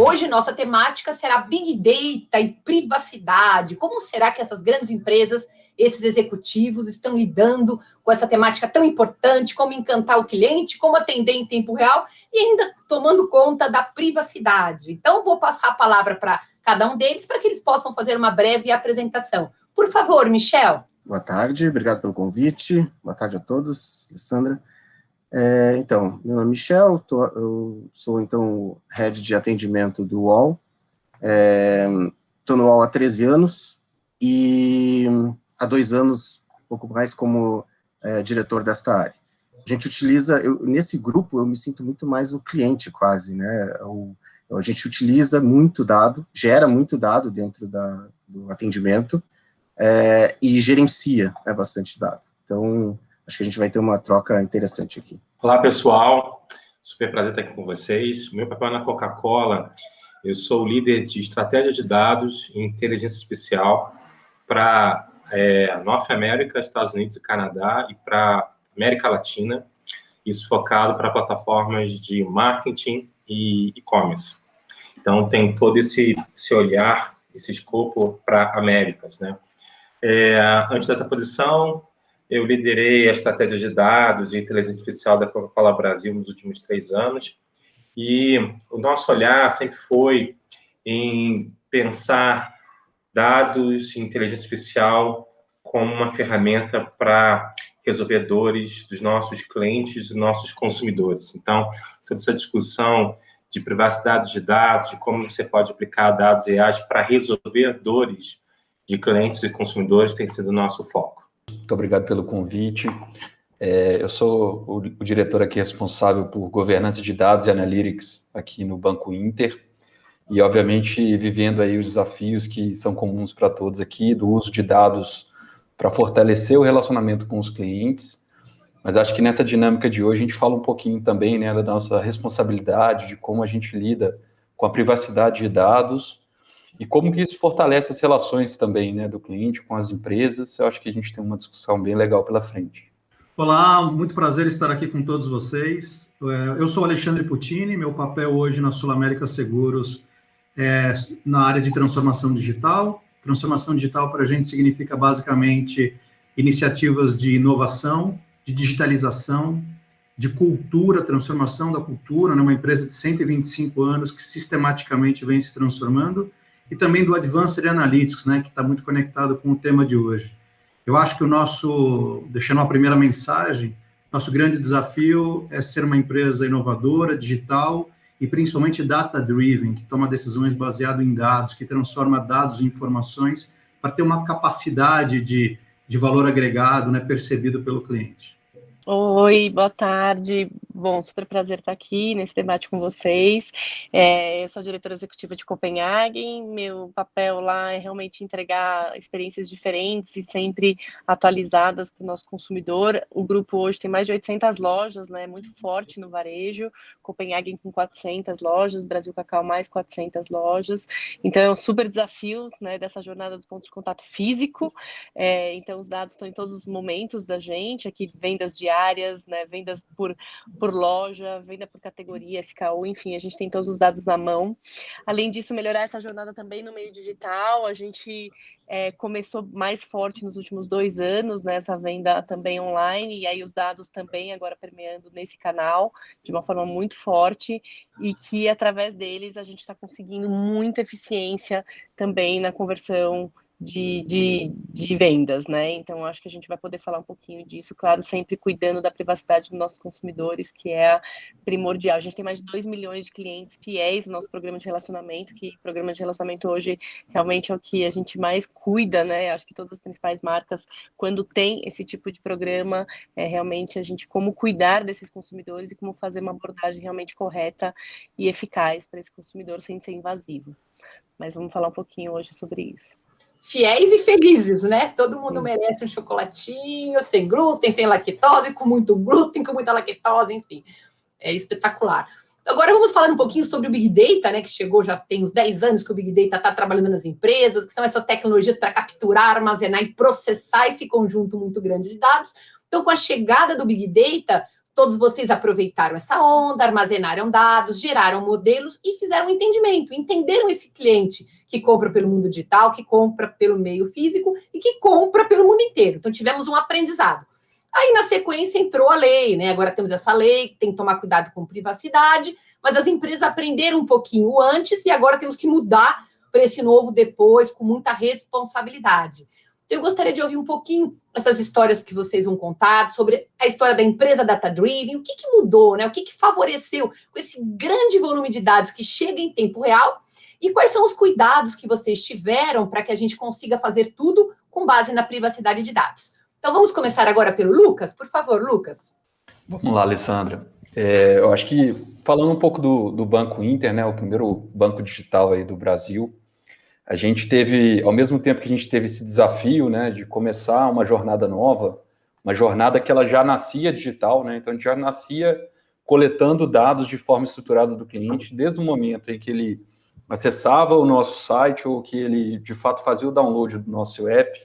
Hoje, nossa temática será Big Data e privacidade. Como será que essas grandes empresas, esses executivos, estão lidando com essa temática tão importante, como encantar o cliente, como atender em tempo real e ainda tomando conta da privacidade? Então, vou passar a palavra para cada um deles para que eles possam fazer uma breve apresentação. Por favor, Michel. Boa tarde, obrigado pelo convite. Boa tarde a todos, Alessandra. Então, meu nome é Michel, eu sou, então, Head de Atendimento do UOL. Estou no UOL há 13 anos e há 2 anos, um pouco mais, como diretor desta área. A gente utiliza, nesse grupo, eu me sinto muito mais o cliente, quase, né? A gente utiliza muito dado, gera muito dado dentro do atendimento e gerencia bastante dado. Então, acho que a gente vai ter uma troca interessante aqui. Olá, pessoal. Super prazer estar aqui com vocês. Meu papel na Coca-Cola, eu sou o líder de estratégia de dados e inteligência artificial para Norte América, Estados Unidos e Canadá e para América Latina. Isso focado para plataformas de marketing e e-commerce. Então, tem todo esse olhar, esse escopo para Américas, né? Antes dessa posição, eu liderei a estratégia de dados e inteligência artificial da Coca-Cola Brasil nos últimos 3 anos. E o nosso olhar sempre foi em pensar dados e inteligência artificial como uma ferramenta para resolver dores dos nossos clientes e nossos consumidores. Então, toda essa discussão de privacidade de dados, de como você pode aplicar dados reais para resolver dores de clientes e consumidores tem sido o nosso foco. Muito obrigado pelo convite. Eu sou o diretor aqui responsável por governança de dados e analytics aqui no Banco Inter e, obviamente, vivendo aí os desafios que são comuns para todos aqui, do uso de dados para fortalecer o relacionamento com os clientes. Mas acho que nessa dinâmica de hoje a gente fala um pouquinho também, né, da nossa responsabilidade, de como a gente lida com a privacidade de dados e como que isso fortalece as relações também, né, do cliente com as empresas. Eu acho que a gente tem uma discussão bem legal pela frente. Olá, muito prazer estar aqui com todos vocês. Eu sou Alexandre Puccini, meu papel hoje na Sul América Seguros é na área de transformação digital. Transformação digital para a gente significa basicamente iniciativas de inovação, de digitalização, de cultura, transformação da cultura, né? Uma empresa de 125 anos que sistematicamente vem se transformando, e também do Advanced Analytics, né, que está muito conectado com o tema de hoje. Eu acho que deixando uma primeira mensagem, nosso grande desafio é ser uma empresa inovadora, digital e principalmente data-driven, que toma decisões baseadas em dados, que transforma dados em informações para ter uma capacidade de valor agregado, né, percebido pelo cliente. Oi, boa tarde. Bom, super prazer estar aqui nesse debate com vocês. Eu sou a diretora executiva de Copenhagen. Meu papel lá é realmente entregar experiências diferentes e sempre atualizadas para o nosso consumidor. O grupo hoje tem mais de 800 lojas, né? Muito forte no varejo. Copenhagen com 400 lojas, Brasil Cacau mais 400 lojas. Então, é um super desafio, né, dessa jornada do ponto de contato físico. Então, os dados estão em todos os momentos da gente. Aqui, vendas diárias, né, vendas por loja, venda por categoria, SKU, enfim, a gente tem todos os dados na mão. Além disso, melhorar essa jornada também no meio digital, a gente começou mais forte nos últimos 2 anos, né, essa venda também online, e aí os dados também agora permeando nesse canal, de uma forma muito forte, e que através deles a gente está conseguindo muita eficiência também na conversão de vendas, né? Então, acho que a gente vai poder falar um pouquinho disso, claro, sempre cuidando da privacidade dos nossos consumidores, que é primordial. A gente tem mais de 2 milhões de clientes fiéis no nosso programa de relacionamento, que programa de relacionamento hoje realmente é o que a gente mais cuida, né? Acho que todas as principais marcas, quando tem esse tipo de programa, realmente a gente como cuidar desses consumidores e como fazer uma abordagem realmente correta e eficaz para esse consumidor sem ser invasivo. Mas vamos falar um pouquinho hoje sobre isso. Fiéis e felizes, né? Todo mundo merece um chocolatinho sem glúten, sem lactose, com muito glúten, com muita lactose, enfim. É espetacular. Agora vamos falar um pouquinho sobre o Big Data, né? Que chegou, já tem uns 10 anos que o Big Data está trabalhando nas empresas, que são essas tecnologias para capturar, armazenar e processar esse conjunto muito grande de dados. Então, com a chegada do Big Data, todos vocês aproveitaram essa onda, armazenaram dados, geraram modelos e fizeram um entendimento, entenderam esse cliente que compra pelo mundo digital, que compra pelo meio físico e que compra pelo mundo inteiro. Então, tivemos um aprendizado. Aí, na sequência, entrou a lei, né? Agora temos essa lei, que tem que tomar cuidado com privacidade, mas as empresas aprenderam um pouquinho antes e agora temos que mudar para esse novo depois, com muita responsabilidade. Então, eu gostaria de ouvir um pouquinho essas histórias que vocês vão contar sobre a história da empresa data-driven, o que mudou, né? O que favoreceu com esse grande volume de dados que chega em tempo real e quais são os cuidados que vocês tiveram para que a gente consiga fazer tudo com base na privacidade de dados. Então, vamos começar agora pelo Lucas. Por favor, Lucas. Vamos lá, Alessandra. Eu acho que, falando um pouco do Banco Inter, né, o primeiro banco digital aí do Brasil, a gente teve, ao mesmo tempo que a gente teve esse desafio, né, de começar uma jornada nova, uma jornada que ela já nascia digital, né, então a gente já nascia coletando dados de forma estruturada do cliente, desde o momento em que ele acessava o nosso site ou que ele, de fato, fazia o download do nosso app.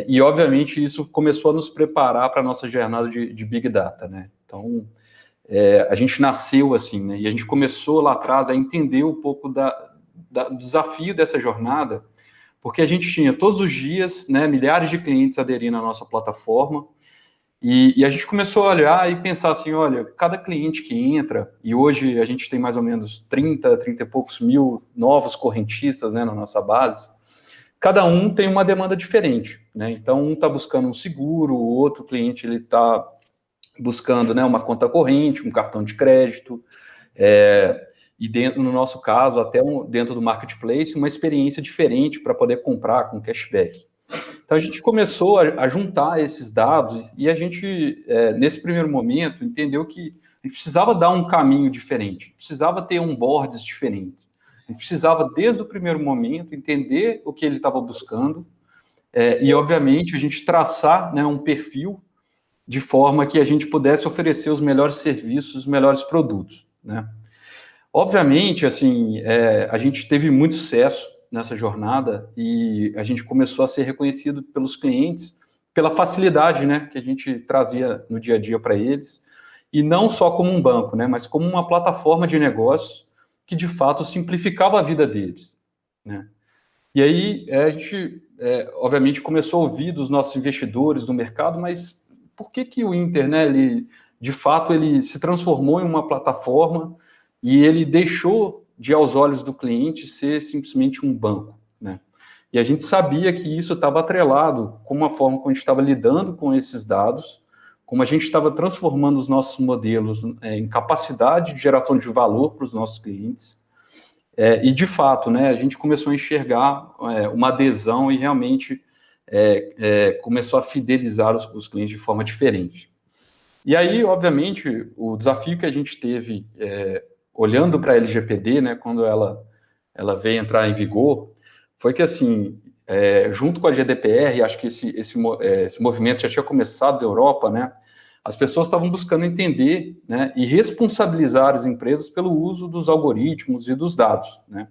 E, obviamente, isso começou a nos preparar para a nossa jornada de Big Data, né? Então, a gente nasceu assim, né? E a gente começou lá atrás a entender um pouco do desafio dessa jornada, porque a gente tinha todos os dias, né, milhares de clientes aderindo à nossa plataforma, e a gente começou a olhar e pensar assim, olha, cada cliente que entra, e hoje a gente tem mais ou menos 30 e poucos mil novos correntistas, né, na nossa base, cada um tem uma demanda diferente, né? Então, um está buscando um seguro, o outro cliente ele está buscando, né, uma conta corrente, um cartão de crédito, e dentro, no nosso caso, até dentro do marketplace, uma experiência diferente para poder comprar com cashback. Então, a gente começou a juntar esses dados e a gente, nesse primeiro momento, entendeu que a gente precisava dar um caminho diferente, precisava ter onboards diferentes. A gente precisava, desde o primeiro momento, entender o que ele estava buscando e, obviamente, a gente traçar, né, um perfil de forma que a gente pudesse oferecer os melhores serviços, os melhores produtos, né? Obviamente, assim, a gente teve muito sucesso nessa jornada e a gente começou a ser reconhecido pelos clientes pela facilidade, né, que a gente trazia no dia a dia para eles, e não só como um banco, né, mas como uma plataforma de negócio que, de fato, simplificava a vida deles, né. E aí, a gente, obviamente, começou a ouvir dos nossos investidores do mercado, mas por que o Inter, né, ele, de fato, ele se transformou em uma plataforma e ele deixou de, aos olhos do cliente, ser simplesmente um banco, né? E a gente sabia que isso estava atrelado com a forma como a gente estava lidando com esses dados, como a gente estava transformando os nossos modelos em capacidade de geração de valor para os nossos clientes. E, de fato, né, a gente começou a enxergar uma adesão e realmente começou a fidelizar os clientes de forma diferente. E aí, obviamente, o desafio que a gente teve, olhando para a LGPD, né, quando ela veio entrar em vigor, foi que, assim, junto com a GDPR, acho que esse movimento já tinha começado da Europa, né, as pessoas estavam buscando entender, né, e responsabilizar as empresas pelo uso dos algoritmos e dos dados, né.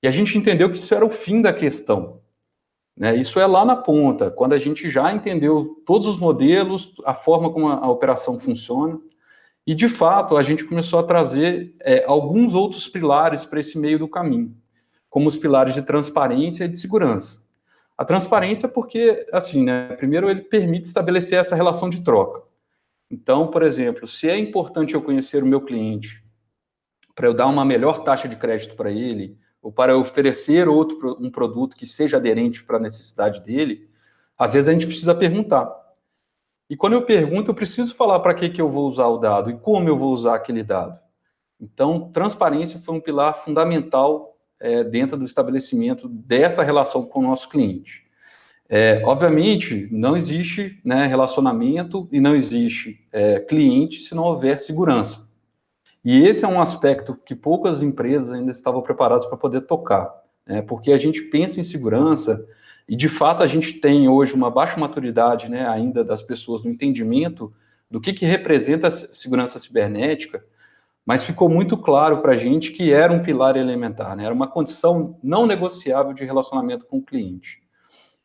E a gente entendeu que isso era o fim da questão, né, isso é lá na ponta, quando a gente já entendeu todos os modelos, a forma como a operação funciona, e, de fato, a gente começou a trazer alguns outros pilares para esse meio do caminho, como os pilares de transparência e de segurança. A transparência porque, assim, né, primeiro ele permite estabelecer essa relação de troca. Então, por exemplo, se é importante eu conhecer o meu cliente para eu dar uma melhor taxa de crédito para ele, ou para eu oferecer um produto que seja aderente para a necessidade dele, às vezes a gente precisa perguntar. E quando eu pergunto, eu preciso falar para que eu vou usar o dado e como eu vou usar aquele dado. Então, transparência foi um pilar fundamental dentro do estabelecimento dessa relação com o nosso cliente. Obviamente, não existe, né, relacionamento e não existe cliente se não houver segurança. E esse é um aspecto que poucas empresas ainda estavam preparadas para poder tocar, né, porque a gente pensa em segurança e, de fato, a gente tem hoje uma baixa maturidade, né, ainda das pessoas no entendimento do que representa a segurança cibernética, mas ficou muito claro para a gente que era um pilar elementar, né, era uma condição não negociável de relacionamento com o cliente.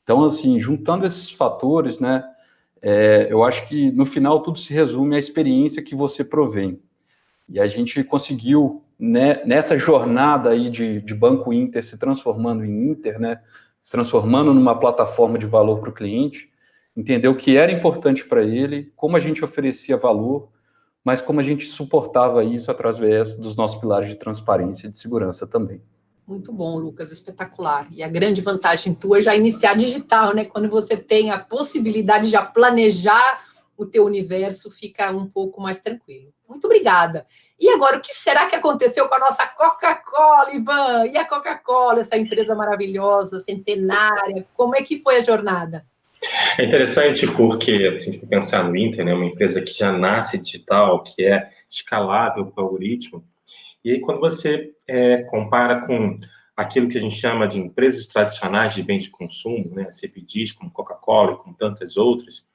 Então, assim, juntando esses fatores, né, eu acho que, no final, tudo se resume à experiência que você provém. E a gente conseguiu, né, nessa jornada aí de Banco Inter se transformando em Inter, né, se transformando numa plataforma de valor para o cliente, entender o que era importante para ele, como a gente oferecia valor, mas como a gente suportava isso através dos nossos pilares de transparência e de segurança também. Muito bom, Lucas, espetacular. E a grande vantagem tua é já iniciar digital, né? Quando você tem a possibilidade de já planejar o teu universo, fica um pouco mais tranquilo. Muito obrigada. E agora, o que será que aconteceu com a nossa Coca-Cola, Ivan? E a Coca-Cola, essa empresa maravilhosa, centenária, como é que foi a jornada? É interessante porque, se a gente for pensar no Inter, né, uma empresa que já nasce digital, que é escalável para o algoritmo, e aí quando você compara com aquilo que a gente chama de empresas tradicionais de bens de consumo, né, CPGs, como Coca-Cola e como tantas outras,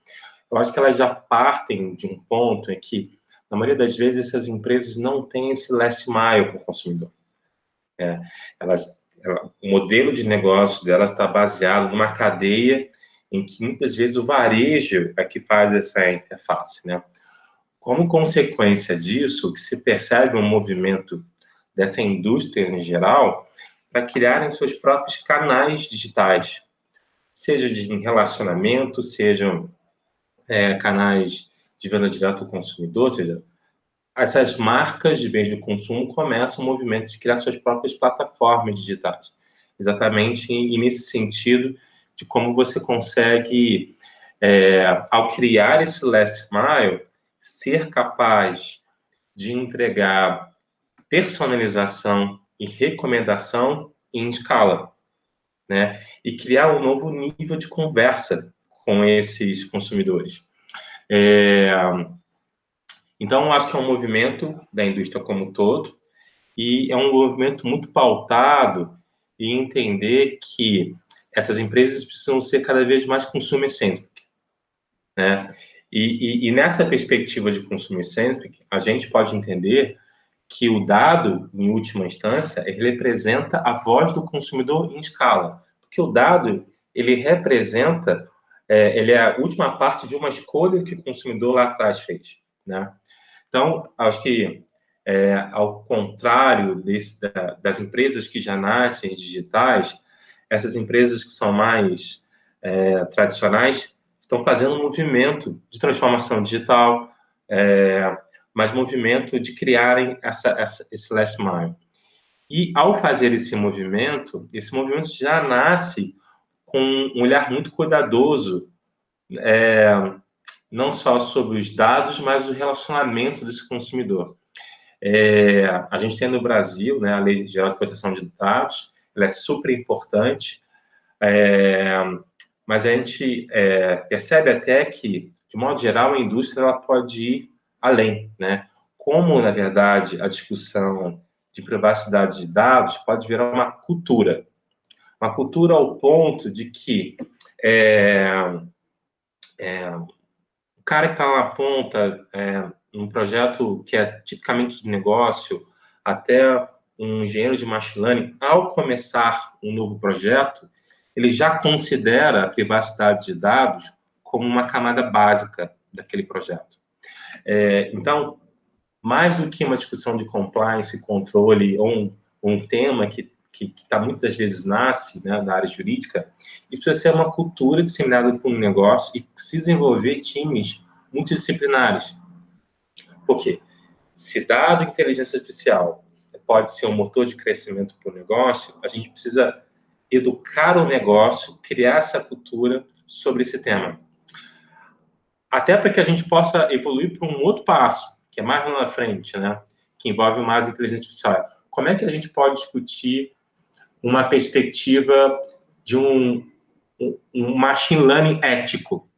eu acho que elas já partem de um ponto em que, na maioria das vezes, essas empresas não têm esse last mile para o consumidor. O modelo de negócio delas está baseado numa cadeia em que, muitas vezes, o varejo é que faz essa interface, né? Como consequência disso, que se percebe um movimento dessa indústria em geral para criarem seus próprios canais digitais, seja de relacionamento, sejam canais de venda direto ao consumidor, ou seja, essas marcas de bens de consumo começam o movimento de criar suas próprias plataformas digitais. Exatamente e nesse sentido de como você consegue, ao criar esse last mile, ser capaz de entregar personalização e recomendação em escala, né? E criar um novo nível de conversa com esses consumidores. Então, acho que é um movimento da indústria como um todo e é um movimento muito pautado em entender que essas empresas precisam ser cada vez mais consumer-centric, né? E nessa perspectiva de consumer-centric, a gente pode entender que o dado, em última instância, ele representa a voz do consumidor em escala. Porque o dado, ele representa, ele é a última parte de uma escolha que o consumidor lá atrás fez, né? Então, acho que, ao contrário das empresas que já nascem digitais, essas empresas que são mais tradicionais estão fazendo um movimento de transformação digital, mas movimento de criarem esse last mile. E, ao fazer esse movimento já nasce com um olhar muito cuidadoso, não só sobre os dados, mas o relacionamento desse consumidor. A gente tem no Brasil, né, a Lei Geral de Proteção de Dados, ela é super importante, mas a gente percebe até que, de modo geral, a indústria ela pode ir além, né? Como, na verdade, a discussão de privacidade de dados pode virar uma cultura ao ponto de que o cara que está lá na ponta, num projeto que é tipicamente de negócio, até um engenheiro de machine learning, ao começar um novo projeto, ele já considera a privacidade de dados como uma camada básica daquele projeto. Então, mais do que uma discussão de compliance, controle, ou um tema que muitas vezes nasce, né, da área jurídica, isso precisa ser uma cultura disseminada por um negócio e precisa envolver times multidisciplinares. Por quê? Se dado inteligência artificial pode ser um motor de crescimento para o negócio, a gente precisa educar o negócio, criar essa cultura sobre esse tema. Até para que a gente possa evoluir para um outro passo, que é mais lá na frente, né? Que envolve mais inteligência artificial. Como é que a gente pode discutir uma perspectiva de um machine learning ético,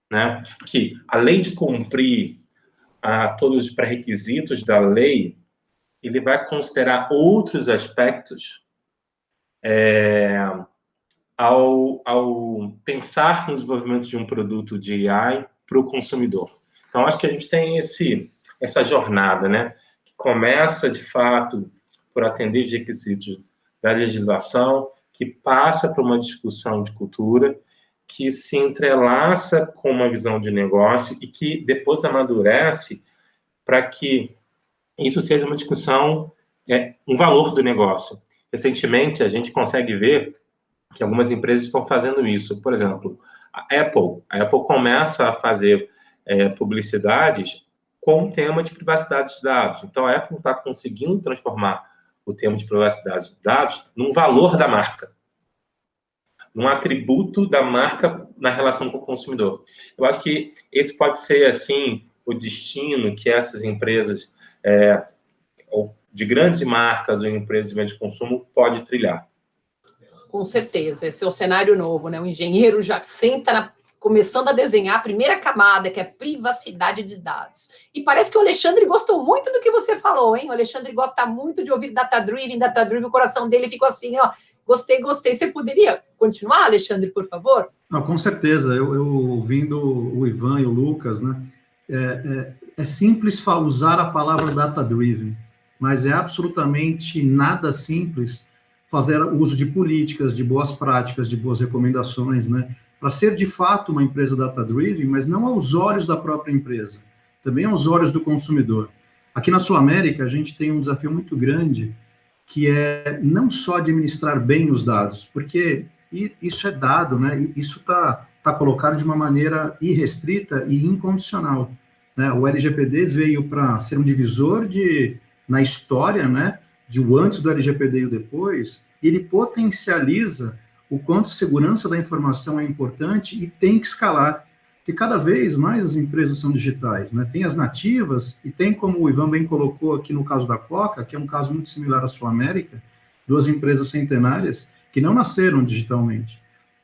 né? Que, além de cumprir todos os pré-requisitos da lei, ele vai considerar outros aspectos ao pensar no desenvolvimento de um produto de AI para o consumidor. Então, acho que a gente tem essa jornada, né? Que começa, de fato, por atender os requisitos da legislação, que passa por uma discussão de cultura, que se entrelaça com uma visão de negócio e que depois amadurece para que isso seja uma discussão, um valor do negócio. Recentemente, a gente consegue ver que algumas empresas estão fazendo isso. Por exemplo, a Apple começa a fazer publicidades com o tema de privacidade de dados. Então, a Apple está conseguindo transformar o tema de privacidade de dados num valor da marca, num atributo da marca na relação com o consumidor. Eu acho que esse pode ser, assim, o destino que essas empresas de grandes marcas ou empresas de médio consumo pode trilhar. Com certeza, esse é o cenário novo, né? O engenheiro já senta começando a desenhar a primeira camada, que é privacidade de dados. E parece que o Alexandre gostou muito do que você falou, hein? O Alexandre gosta muito de ouvir data-driven, o coração dele ficou assim, ó, gostei. Você poderia continuar, Alexandre, por favor? Não, com certeza. Eu ouvindo o Ivan e o Lucas, né? É simples usar a palavra data-driven, mas é absolutamente nada simples fazer uso de políticas, de boas práticas, de boas recomendações, né? Para ser, de fato, uma empresa data-driven, mas não aos olhos da própria empresa, também aos olhos do consumidor. Aqui na Sul América, a gente tem um desafio muito grande, que é não só administrar bem os dados, porque isso é dado, né? Isso está colocado de uma maneira irrestrita e incondicional, né? O LGPD veio para ser um divisor na história, né? De o antes do LGPD e o depois, ele potencializa o quanto segurança da informação é importante e tem que escalar, porque cada vez mais as empresas são digitais, né? Tem as nativas e tem, como o Ivan bem colocou aqui no caso da Coca, que é um caso muito similar à Sul América, 2 empresas centenárias que não nasceram digitalmente.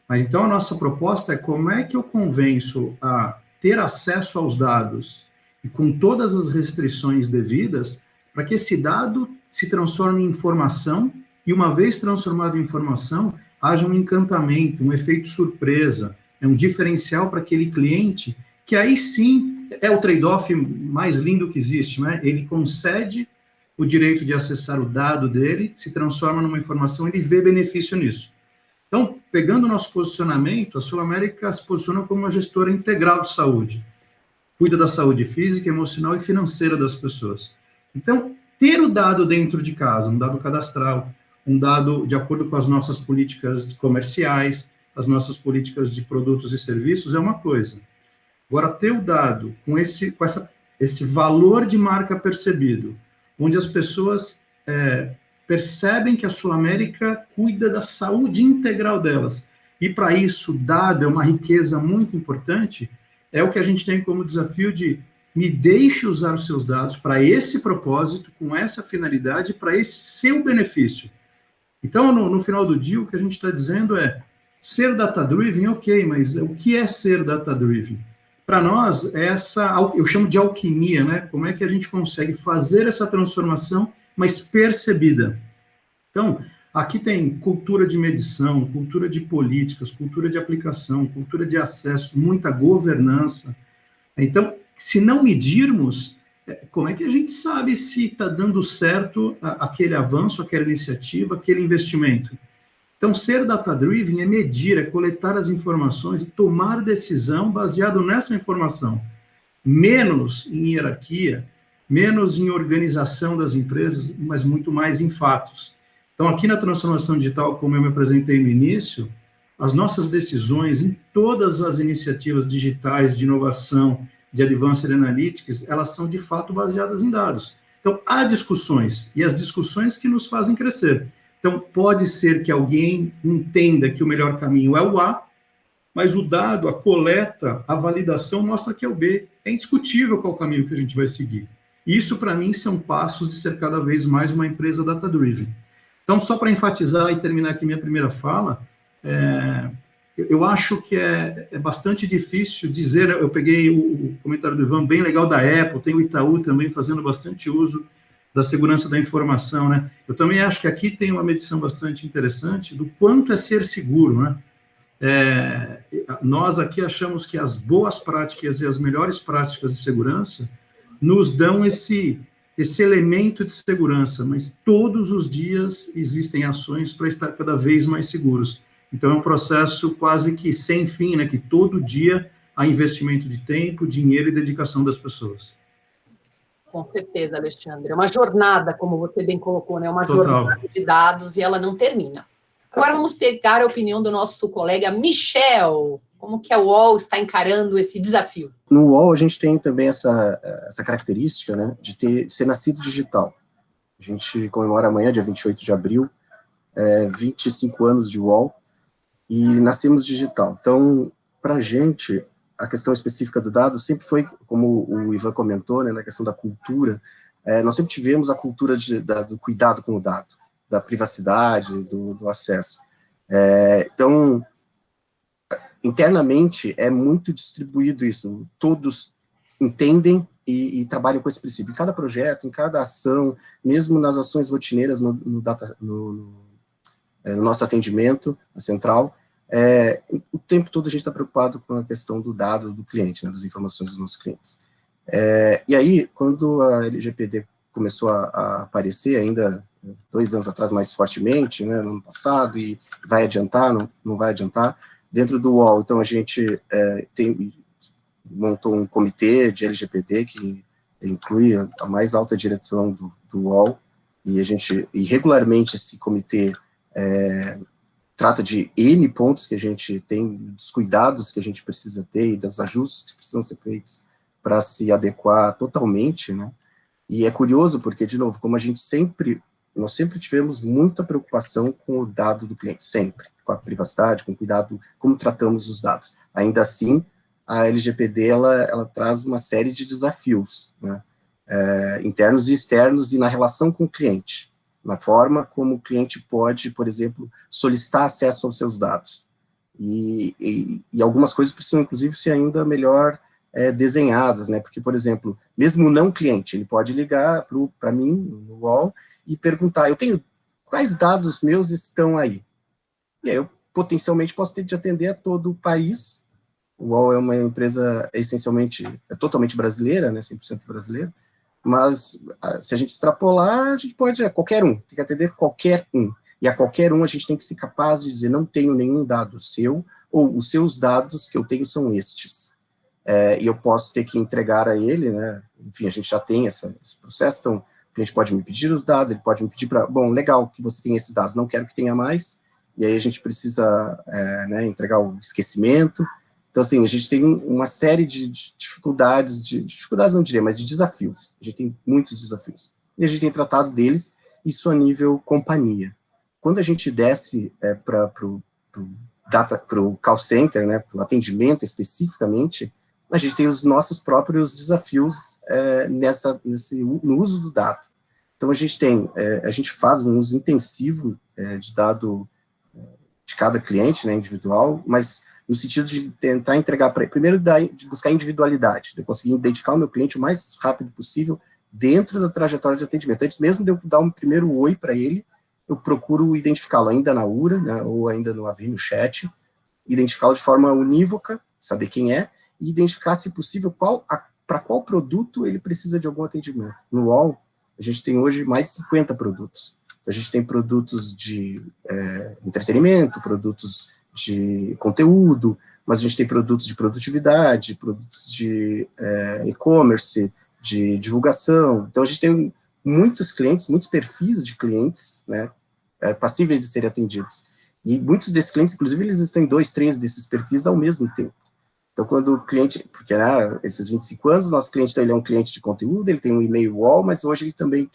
Mas então a nossa proposta é como é que eu convenço a ter acesso aos dados e com todas as restrições devidas para que esse dado se transforme em informação e, uma vez transformado em informação, haja um encantamento, um efeito surpresa, um diferencial para aquele cliente, que aí sim é o trade-off mais lindo que existe, né? Ele concede o direito de acessar o dado dele, se transforma numa informação, ele vê benefício nisso. Então, pegando o nosso posicionamento, a Sul América se posiciona como uma gestora integral de saúde, cuida da saúde física, emocional e financeira das pessoas. Então, ter o dado dentro de casa, um dado cadastral, um dado de acordo com as nossas políticas comerciais, as nossas políticas de produtos e serviços, é uma coisa. Agora, ter o dado com esse valor de marca percebido, onde as pessoas percebem que a Sul América cuida da saúde integral delas, e para isso, dado é uma riqueza muito importante, é o que a gente tem como desafio de me deixe usar os seus dados para esse propósito, com essa finalidade, para esse seu benefício. Então, no final do dia, o que a gente está dizendo é, ser data-driven, ok, mas o que é ser data-driven? Para nós, eu chamo de alquimia, né? Como é que a gente consegue fazer essa transformação, mas percebida? Então, aqui tem cultura de medição, cultura de políticas, cultura de aplicação, cultura de acesso, muita governança. Então, se não medirmos, como é que a gente sabe se está dando certo aquele avanço, aquela iniciativa, aquele investimento? Então, ser data-driven é medir, é coletar as informações e tomar decisão baseado nessa informação. Menos em hierarquia, menos em organização das empresas, mas muito mais em fatos. Então, aqui na transformação digital, como eu me apresentei no início, as nossas decisões em todas as iniciativas digitais de inovação, de Advanced Analytics, elas são de fato baseadas em dados. Então, há discussões, e as discussões que nos fazem crescer. Então, pode ser que alguém entenda que o melhor caminho é o A, mas o dado, a coleta, a validação mostra que é o B. É indiscutível qual caminho que a gente vai seguir. Isso, para mim, são passos de ser cada vez mais uma empresa data-driven. Então, só para enfatizar e terminar aqui minha primeira fala, eu acho que é bastante difícil dizer, eu peguei o comentário do Ivan, bem legal da Apple, tem o Itaú também fazendo bastante uso da segurança da informação, né? Eu também acho que aqui tem uma medição bastante interessante do quanto é ser seguro, né? Nós aqui achamos que as boas práticas e as melhores práticas de segurança nos dão esse elemento de segurança, mas todos os dias existem ações para estar cada vez mais seguros. Então, é um processo quase que sem fim, né, que todo dia há investimento de tempo, dinheiro e dedicação das pessoas. Com certeza, Alexandre. É uma jornada, como você bem colocou, né? Uma Total. jornada de dados e ela não termina. Agora vamos pegar a opinião do nosso colega Michel. Como que a UOL está encarando esse desafio? No UOL, a gente tem também essa característica, né, de ser nascido digital. A gente comemora amanhã, dia 28 de abril, 25 anos de UOL, e nascemos digital. Então, para a gente, a questão específica do dado sempre foi, como o Ivan comentou, né, na questão da cultura, nós sempre tivemos a cultura do cuidado com o dado, da privacidade, do acesso. Então, internamente, é muito distribuído isso, todos entendem e trabalham com esse princípio. Em cada projeto, em cada ação, mesmo nas ações rotineiras no nosso atendimento, na central, o tempo todo a gente está preocupado com a questão do dado do cliente, né, das informações dos nossos clientes. E aí, quando a LGPD começou a aparecer, ainda 2 anos atrás, mais fortemente, né, no ano passado, e vai adiantar, não vai adiantar, dentro do UOL, então a gente montou um comitê de LGPD que inclui a mais alta direção do UOL, e regularmente esse comitê trata de N pontos que a gente tem, dos cuidados que a gente precisa ter e dos ajustes que precisam ser feitos para se adequar totalmente, né? E é curioso porque, de novo, como nós sempre tivemos muita preocupação com o dado do cliente, sempre, com a privacidade, com o cuidado, como tratamos os dados. Ainda assim, a LGPD, ela traz uma série de desafios, né? Internos e externos, e na relação com o cliente, na forma como o cliente pode, por exemplo, solicitar acesso aos seus dados. E algumas coisas precisam, inclusive, ser ainda melhor desenhadas, né? Porque, por exemplo, mesmo o não cliente, ele pode ligar para mim, no UOL, e perguntar, quais dados meus estão aí? E aí eu, potencialmente, posso ter de atender a todo o país. O UOL é uma empresa, totalmente brasileira, né? 100% brasileira, mas se a gente extrapolar, a gente pode, qualquer um, tem que atender qualquer um, e a qualquer um a gente tem que ser capaz de dizer, não tenho nenhum dado seu, ou os seus dados que eu tenho são estes, e eu posso ter que entregar a ele, né, enfim, a gente já tem esse processo, então o cliente pode me pedir os dados, ele pode me pedir bom, legal que você tenha esses dados, não quero que tenha mais, e aí a gente precisa entregar o esquecimento. Então, assim, a gente tem uma série de dificuldades, dificuldades não diria, mas de desafios. A gente tem muitos desafios. E a gente tem tratado deles, isso a nível companhia. Quando a gente desce para o call center, né, para o atendimento especificamente, a gente tem os nossos próprios desafios no uso do dado. Então, a gente faz um uso intensivo de dado de cada cliente, né, individual, mas no sentido de tentar entregar para ele, primeiro de buscar individualidade, de conseguir identificar o meu cliente o mais rápido possível dentro da trajetória de atendimento. Antes mesmo de eu dar um primeiro oi para ele, eu procuro identificá-lo ainda na URA, né, ou ainda no AV, no chat, identificá-lo de forma unívoca, saber quem é, e identificar, se possível, para qual produto ele precisa de algum atendimento. No UOL, a gente tem hoje mais de 50 produtos. A gente tem produtos de entretenimento, produtos de conteúdo, mas a gente tem produtos de produtividade, produtos de e-commerce, de divulgação. Então, a gente tem muitos clientes, muitos perfis de clientes, né, passíveis de serem atendidos. E muitos desses clientes, inclusive, eles estão em 2, 3 desses perfis ao mesmo tempo. Então, quando o cliente, porque esses 25 anos, nosso cliente ele é um cliente de conteúdo, ele tem um e-mail wall, mas hoje ele também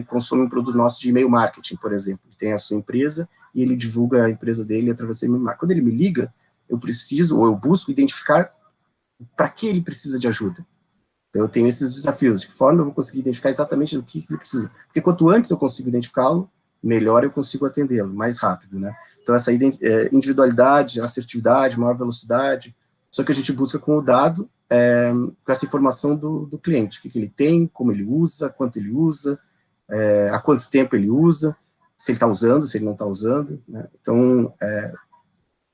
consome um produto nosso de e-mail marketing, por exemplo. Ele tem a sua empresa e ele divulga a empresa dele através do e-mail marketing. Quando ele me liga, eu busco identificar para que ele precisa de ajuda. Então, eu tenho esses desafios, de que forma eu vou conseguir identificar exatamente o que ele precisa. Porque quanto antes eu consigo identificá-lo, melhor eu consigo atendê-lo, mais rápido, né? Então, essa individualidade, assertividade, maior velocidade, só que a gente busca com o dado, com essa informação do cliente, o que ele tem, como ele usa, quanto ele usa, há quanto tempo ele usa, se ele está usando, se ele não está usando, né? Então,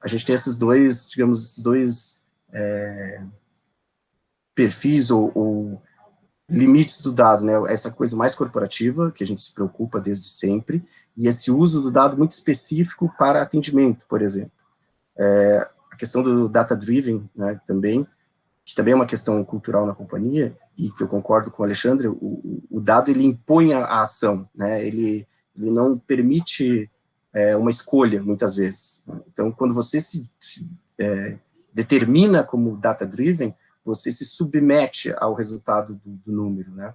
a gente tem esses dois perfis ou limites do dado, né, essa coisa mais corporativa, que a gente se preocupa desde sempre, e esse uso do dado muito específico para atendimento, por exemplo. A questão do data-driven, né, também, que também é uma questão cultural na companhia, e que eu concordo com o Alexandre, o dado, ele impõe a ação, né, ele não permite uma escolha, muitas vezes. Então, quando você se determina como data-driven, você se submete ao resultado do número, né?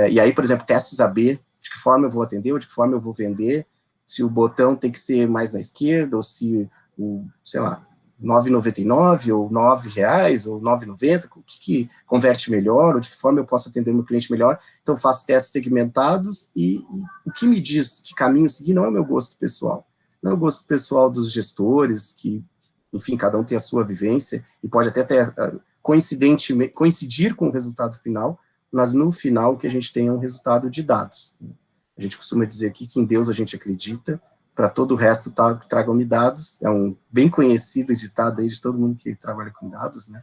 E aí, por exemplo, testes AB, de que forma eu vou atender, ou de que forma eu vou vender, se o botão tem que ser mais na esquerda, ou se, sei lá, R$ 9,99, ou R$ 9,00, ou R$ 9,90, o que converte melhor, ou de que forma eu posso atender meu cliente melhor. Então, eu faço testes segmentados, e o que me diz que caminho seguir não é o meu gosto pessoal. Não é o gosto pessoal dos gestores, que, enfim, cada um tem a sua vivência, e pode até ter coincidir com o resultado final, mas no final que a gente tenha um resultado de dados. A gente costuma dizer aqui que em Deus a gente acredita, para todo o resto tragam-me dados, é um bem conhecido ditado aí de todo mundo que trabalha com dados, né?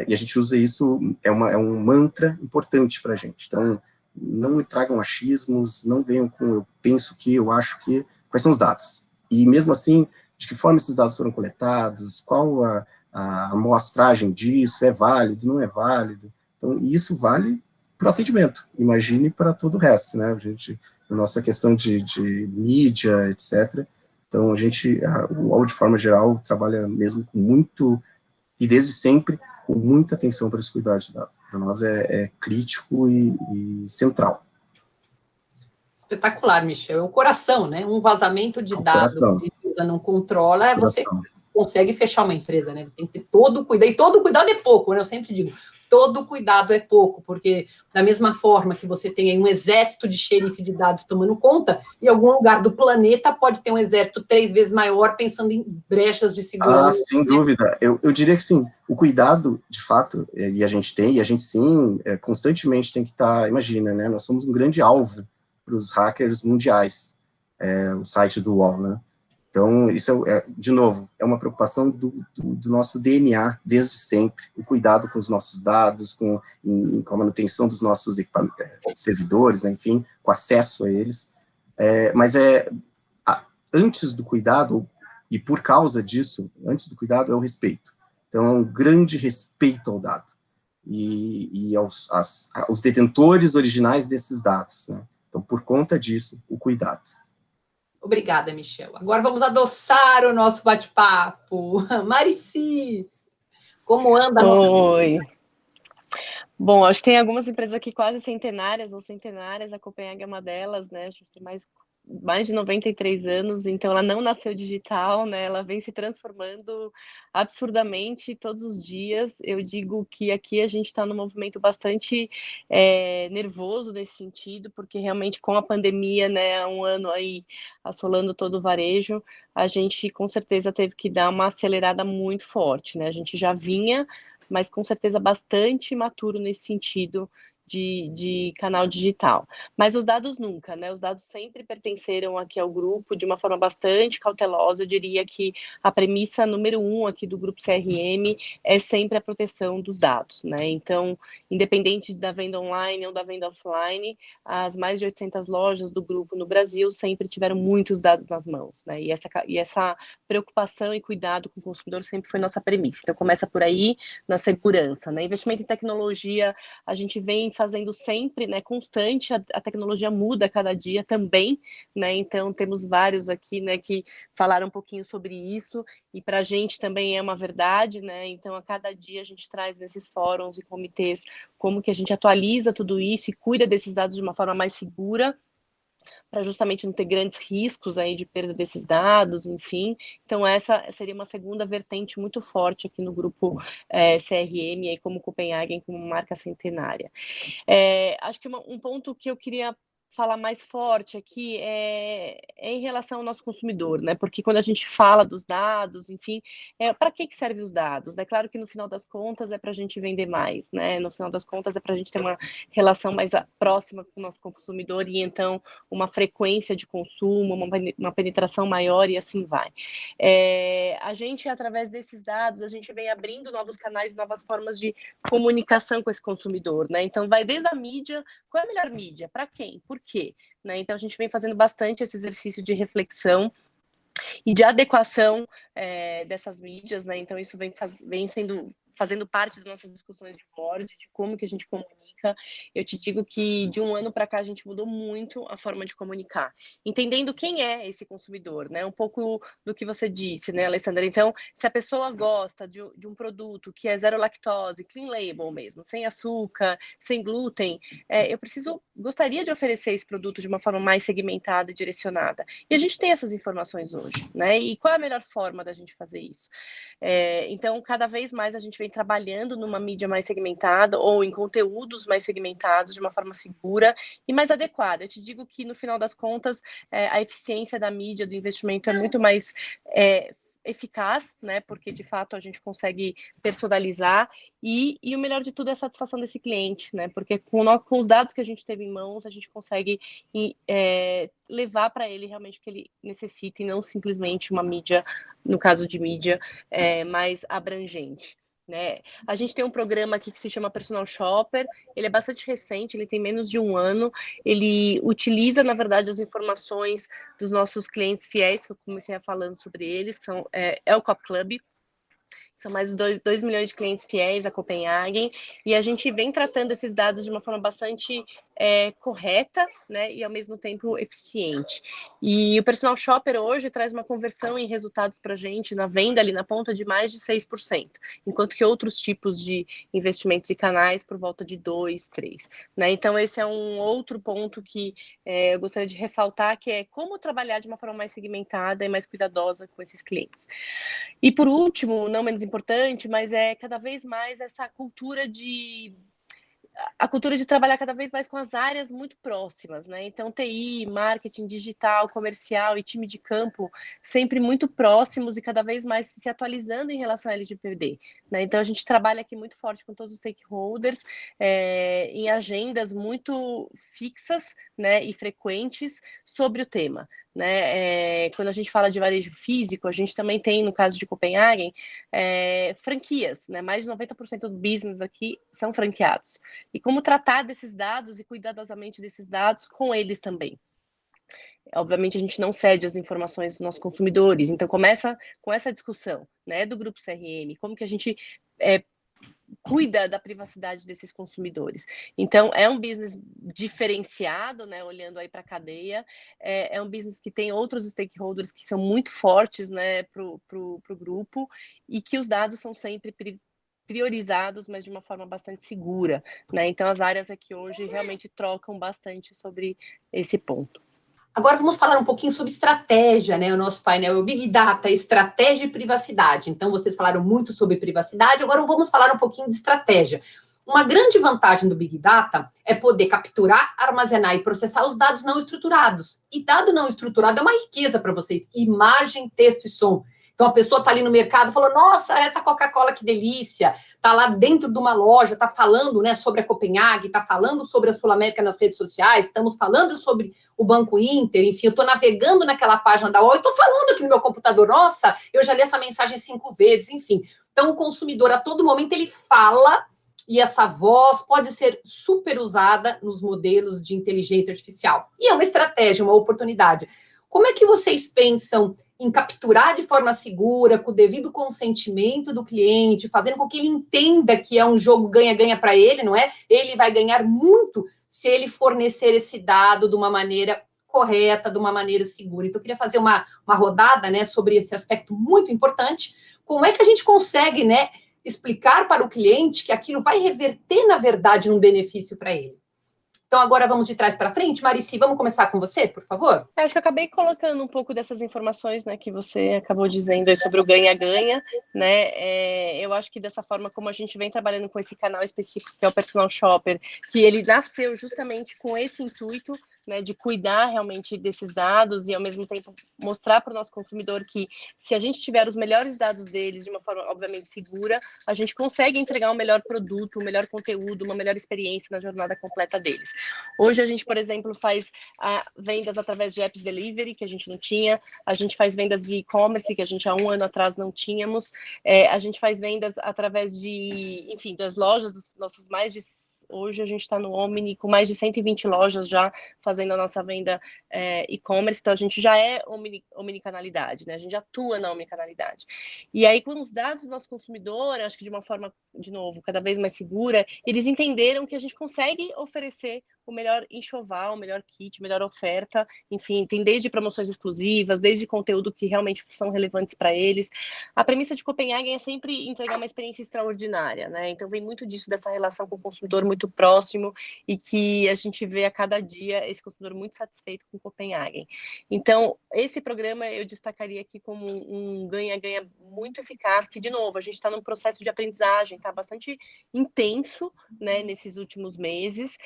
E a gente usa isso, é um mantra importante para a gente. Então, não me tragam achismos, não venham com eu penso que, eu acho que, quais são os dados? E mesmo assim, de que forma esses dados foram coletados, qual a amostragem disso, é válido, não é válido. Então, isso vale para o atendimento, imagine para todo o resto, né, a nossa questão de mídia, etc. Então, o UOL, de forma geral, trabalha mesmo com muito, e desde sempre, com muita atenção para esse cuidado de dados. Para nós é crítico e central. Espetacular, Michel. É o coração, né? Um vazamento de dados que a empresa não controla, você consegue fechar uma empresa, né? Você tem que ter todo o cuidado, e todo cuidado é pouco, né? Eu sempre digo, todo cuidado é pouco, porque da mesma forma que você tem aí um exército de xerife de dados tomando conta, em algum lugar do planeta pode ter um exército 3 vezes maior pensando em brechas de segurança. Sem dúvida. Eu diria que sim, o cuidado, de fato, e a gente sim, constantemente tem que estar, imagina, né? Nós somos um grande alvo para os hackers mundiais, o site do UOL, né? Então, isso de novo, é uma preocupação do nosso DNA desde sempre, o cuidado com os nossos dados, com a manutenção dos nossos servidores, né, enfim, com acesso a eles. Mas antes do cuidado, e por causa disso, antes do cuidado, é o respeito. Então, é um grande respeito ao dado e aos detentores originais desses dados, né? Então, por conta disso, o cuidado. Obrigada, Michel. Agora vamos adoçar o nosso bate-papo. Marici, como anda a nossa... Oi. Bom, acho que tem algumas empresas aqui quase centenárias ou centenárias, a Copenhague é uma delas, né? A gente tem mais de 93 anos, então ela não nasceu digital, né? Ela vem se transformando absurdamente todos os dias. Eu digo que aqui a gente está num movimento bastante nervoso nesse sentido, porque realmente com a pandemia, né, há um ano aí assolando todo o varejo, a gente com certeza teve que dar uma acelerada muito forte, né? A gente já vinha, mas com certeza bastante imaturo nesse sentido de canal digital. Mas os dados nunca, né? Os dados sempre pertenceram aqui ao grupo de uma forma bastante cautelosa. Eu diria que a premissa número 1 aqui do grupo CRM é sempre a proteção dos dados, né? Então, independente da venda online ou da venda offline, as mais de 800 lojas do grupo no Brasil sempre tiveram muitos dados nas mãos, né? E essa preocupação e cuidado com o consumidor sempre foi nossa premissa. Então, começa por aí, na segurança, né? Investimento em tecnologia, a gente vem fazendo sempre, né, constante, a tecnologia muda a cada dia também, né, então temos vários aqui, né, que falaram um pouquinho sobre isso, e para a gente também é uma verdade, né, então a cada dia a gente traz nesses fóruns e comitês como que a gente atualiza tudo isso e cuida desses dados de uma forma mais segura, para justamente não ter grandes riscos aí de perda desses dados, enfim. Então, essa seria uma segunda vertente muito forte aqui no grupo CRM, aí como Copenhagen, como marca centenária. Acho que um ponto que eu queria falar mais forte aqui é em relação ao nosso consumidor, né? Porque quando a gente fala dos dados, enfim, para que servem os dados? É claro que no final das contas é para a gente vender mais, né? No final das contas é para a gente ter uma relação mais próxima com o nosso consumidor e então uma frequência de consumo, uma penetração maior e assim vai. A gente, através desses dados, a gente vem abrindo novos canais, novas formas de comunicação com esse consumidor, né? Então vai desde a mídia. Qual é a melhor mídia? Para quem? Por quê? Né? Então, a gente vem fazendo bastante esse exercício de reflexão e de adequação dessas mídias, né? Então, isso vem fazendo parte das nossas discussões de board, de como que a gente comunica. Eu te digo que de um ano para cá a gente mudou muito a forma de comunicar, entendendo quem é esse consumidor, né? Um pouco do que você disse, né, Alessandra? Então, se a pessoa gosta de um produto que é zero lactose, clean label mesmo, sem açúcar, sem glúten, eu gostaria de oferecer esse produto de uma forma mais segmentada e direcionada. E a gente tem essas informações hoje, né? E qual é a melhor forma da gente fazer isso? Então, cada vez mais a gente vem trabalhando numa mídia mais segmentada ou em conteúdos mais segmentados de uma forma segura e mais adequada. Eu te digo que, no final das contas, a eficiência da mídia, do investimento é muito mais eficaz, né? Porque, de fato, a gente consegue personalizar e o melhor de tudo é a satisfação desse cliente, né? Porque com os dados que a gente teve em mãos, a gente consegue levar para ele realmente o que ele necessita e não simplesmente uma mídia, no caso de mídia, mais abrangente. Né? A gente tem um programa aqui que se chama Personal Shopper, ele é bastante recente, ele tem menos de um ano, ele utiliza, na verdade, as informações dos nossos clientes fiéis, que eu comecei falando sobre eles, que são o Cop Club. São mais de 2 milhões de clientes fiéis a Copenhagen, e a gente vem tratando esses dados de uma forma bastante correta, né, e ao mesmo tempo eficiente. E o Personal Shopper hoje traz uma conversão em resultados para a gente, na venda ali na ponta, de mais de 6%, enquanto que outros tipos de investimentos e canais por volta de 2%, 3%. Né? Então, esse é um outro ponto que eu gostaria de ressaltar, que é como trabalhar de uma forma mais segmentada e mais cuidadosa com esses clientes. E por último, não menos importante, mas cada vez mais essa cultura de trabalhar cada vez mais com as áreas muito próximas, né? Então, TI, marketing digital, comercial e time de campo sempre muito próximos e cada vez mais se atualizando em relação à LGPD, né? Então, a gente trabalha aqui muito forte com todos os stakeholders em agendas muito fixas, né, e frequentes sobre o tema. Né? Quando a gente fala de varejo físico, a gente também tem, no caso de Copenhagen, franquias, né? Mais de 90% do business aqui são franqueados. E como tratar desses dados e cuidadosamente desses dados com eles também. Obviamente, a gente não cede as informações dos nossos consumidores, então começa com essa discussão, né, do grupo CRM, como que a gente cuida da privacidade desses consumidores. Então, é um business diferenciado, né, olhando aí para a cadeia, é um business que tem outros stakeholders que são muito fortes, né, pro grupo, e que os dados são sempre priorizados, mas de uma forma bastante segura, né? Então, as áreas aqui hoje realmente trocam bastante sobre esse ponto. Agora vamos falar um pouquinho sobre estratégia, né? O nosso painel é o Big Data, estratégia e privacidade. Então, vocês falaram muito sobre privacidade, agora vamos falar um pouquinho de estratégia. Uma grande vantagem do Big Data é poder capturar, armazenar e processar os dados não estruturados. E dado não estruturado é uma riqueza para vocês. Imagem, texto e som. Então, a pessoa está ali no mercado e falou, nossa, essa Coca-Cola, que delícia. Está lá dentro de uma loja, está falando, né, sobre a Copenhagen, está falando sobre a Sul América nas redes sociais, estamos falando sobre o Banco Inter, enfim, eu estou navegando naquela página da UOL e estou falando aqui no meu computador, nossa, eu já li essa mensagem 5 vezes, enfim. Então, o consumidor, a todo momento, ele fala, e essa voz pode ser super usada nos modelos de inteligência artificial. E é uma estratégia, uma oportunidade. Como é que vocês pensam em capturar de forma segura, com o devido consentimento do cliente, fazendo com que ele entenda que é um jogo ganha-ganha para ele, não é? Ele vai ganhar muito se ele fornecer esse dado de uma maneira correta, de uma maneira segura. Então, eu queria fazer uma rodada, né, sobre esse aspecto muito importante. Como é que a gente consegue, né, explicar para o cliente que aquilo vai reverter, na verdade, um benefício para ele? Então, agora vamos de trás para frente. Marici, vamos começar com você, por favor? Acho que eu acabei colocando um pouco dessas informações, né, que você acabou dizendo aí sobre o ganha-ganha, né? Eu acho que dessa forma, como a gente vem trabalhando com esse canal específico, que é o Personal Shopper, que ele nasceu justamente com esse intuito, né, de cuidar realmente desses dados e, ao mesmo tempo, mostrar para o nosso consumidor que, se a gente tiver os melhores dados deles de uma forma, obviamente, segura, a gente consegue entregar um melhor produto, um melhor conteúdo, uma melhor experiência na jornada completa deles. Hoje, a gente, por exemplo, faz vendas através de apps delivery, que a gente não tinha, a gente faz vendas de e-commerce, que a gente há um ano atrás não tínhamos, a gente faz vendas através de, enfim, das lojas, dos nossos hoje a gente está no Omni com mais de 120 lojas já fazendo a nossa venda e-commerce, então a gente já é omnicanalidade, né? A gente atua na omnicanalidade. E aí, com os dados do nosso consumidor, acho que de uma forma, de novo, cada vez mais segura, eles entenderam que a gente consegue oferecer o melhor enxoval, o melhor kit, a melhor oferta, enfim, tem desde promoções exclusivas, desde conteúdo que realmente são relevantes para eles. A premissa de Copenhagen é sempre entregar uma experiência extraordinária, né? Então vem muito disso, dessa relação com o consumidor muito próximo e que a gente vê a cada dia esse consumidor muito satisfeito com Copenhagen. Então, esse programa eu destacaria aqui como um ganha-ganha muito eficaz, que, de novo, a gente está num processo de aprendizagem, está bastante intenso, né, nesses últimos meses,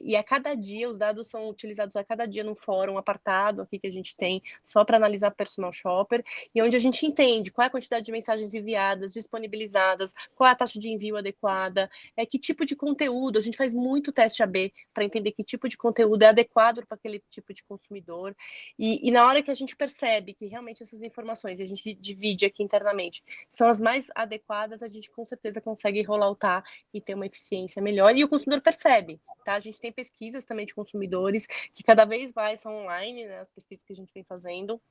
e a cada dia, os dados são utilizados a cada dia num fórum apartado aqui que a gente tem só para analisar personal shopper, e onde a gente entende qual é a quantidade de mensagens enviadas, disponibilizadas, qual é a taxa de envio adequada, que tipo de conteúdo, a gente faz muito teste AB para entender que tipo de conteúdo é adequado para aquele tipo de consumidor, e na hora que a gente percebe que realmente essas informações, e a gente divide aqui internamente, são as mais adequadas, a gente com certeza consegue rolloutar e ter uma eficiência melhor, e o consumidor percebe, tá? A gente tem pesquisas também de consumidores que cada vez mais são online, né, as pesquisas que a gente vem fazendo,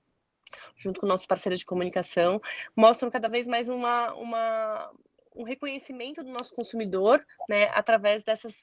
junto com nossos parceiros de comunicação, mostram cada vez mais um reconhecimento do nosso consumidor, né, através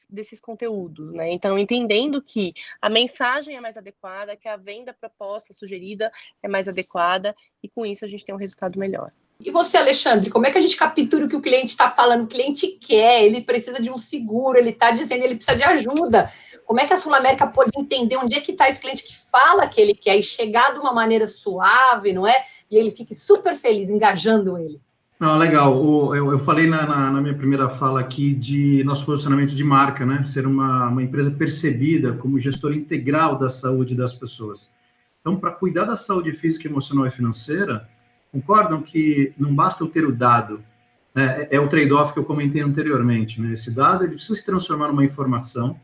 desses conteúdos, né? Então, entendendo que a mensagem é mais adequada, que a venda proposta, sugerida é mais adequada, e com isso a gente tem um resultado melhor. E você, Alexandre, como é que a gente captura o que o cliente está falando? O cliente quer, ele precisa de um seguro, ele está dizendo, ele precisa de ajuda. Como é que a Sul América pode entender onde é que está esse cliente que fala que ele quer e chegar de uma maneira suave, não é? E ele fique super feliz, engajando ele. Não, legal. Eu falei na minha primeira fala aqui de nosso posicionamento de marca, né? Ser uma empresa percebida como gestor integral da saúde das pessoas. Então, para cuidar da saúde física, emocional e financeira, concordam que não basta eu ter o dado, né? É o trade-off que eu comentei anteriormente, né? Esse dado ele precisa se transformar numa informação